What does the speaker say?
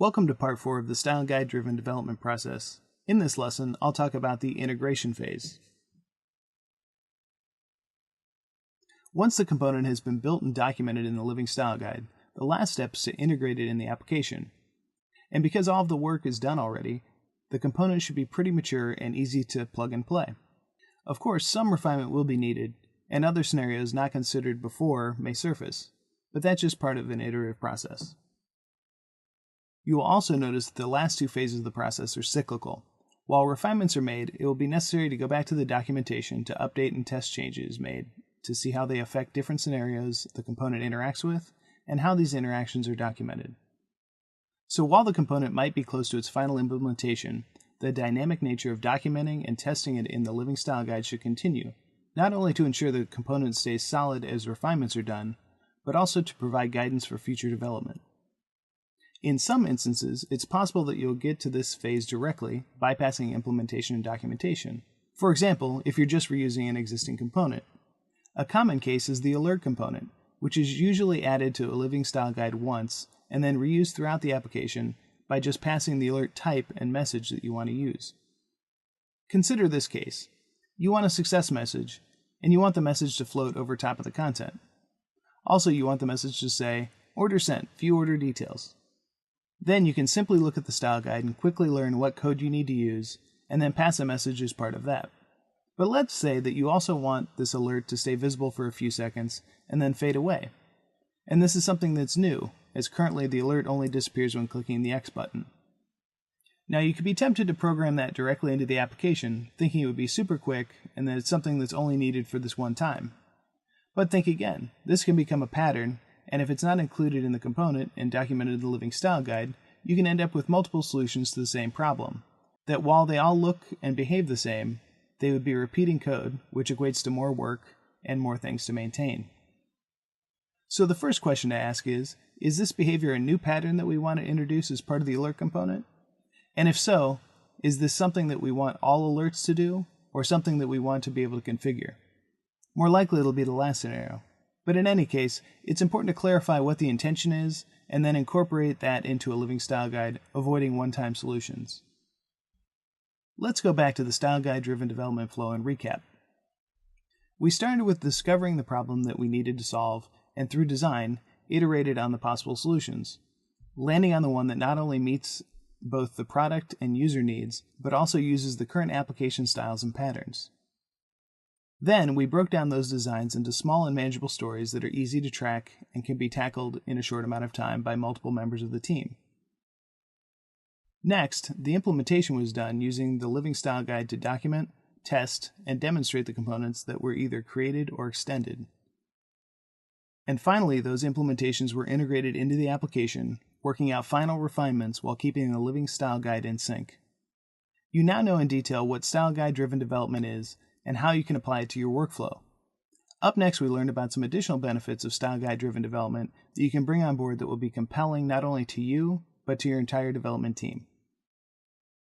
Welcome to part 4 of the Style Guide Driven Development process. In this lesson, I'll talk about the integration phase. Once the component has been built and documented in the Living Style Guide, the last step is to integrate it in the application. And because all of the work is done already, the component should be pretty mature and easy to plug and play. Of course, some refinement will be needed, and other scenarios not considered before may surface, but that's just part of an iterative process. You will also notice that the last two phases of the process are cyclical. While refinements are made, it will be necessary to go back to the documentation to update and test changes made to see how they affect different scenarios the component interacts with and how these interactions are documented. So while the component might be close to its final implementation, the dynamic nature of documenting and testing it in the Living Style Guide should continue, not only to ensure the component stays solid as refinements are done, but also to provide guidance for future development. In some instances, it's possible that you'll get to this phase directly, bypassing implementation and documentation. For example, if you're just reusing an existing component. A common case is the alert component, which is usually added to a Living Style Guide once and then reused throughout the application by just passing the alert type and message that you want to use. Consider this case. You want a success message, and you want the message to float over top of the content. Also, you want the message to say, "Order sent, view order details." Then you can simply look at the style guide and quickly learn what code you need to use, and then pass a message as part of that. But let's say that you also want this alert to stay visible for a few seconds and then fade away. And this is something that's new, as currently the alert only disappears when clicking the X button. Now you could be tempted to program that directly into the application, thinking it would be super quick and that it's something that's only needed for this one time. But think again, this can become a pattern, and if it's not included in the component and documented in the Living Style Guide, you can end up with multiple solutions to the same problem. That while they all look and behave the same, they would be repeating code, which equates to more work and more things to maintain. So the first question to ask is this behavior a new pattern that we want to introduce as part of the alert component? And if so, is this something that we want all alerts to do, or something that we want to be able to configure? More likely it'll be the last scenario. But in any case, it's important to clarify what the intention is and then incorporate that into a Living Style Guide, avoiding one-time solutions. Let's go back to the Style Guide driven development flow and recap. We started with discovering the problem that we needed to solve and through design, iterated on the possible solutions, landing on the one that not only meets both the product and user needs, but also uses the current application styles and patterns. Then we broke down those designs into small and manageable stories that are easy to track and can be tackled in a short amount of time by multiple members of the team. Next, the implementation was done using the Living Style Guide to document, test, and demonstrate the components that were either created or extended. And finally, those implementations were integrated into the application, working out final refinements while keeping the Living Style Guide in sync. You now know in detail what Style Guide driven development is and how you can apply it to your workflow. Up next, we learned about some additional benefits of Style Guide driven development that you can bring on board that will be compelling not only to you, but to your entire development team.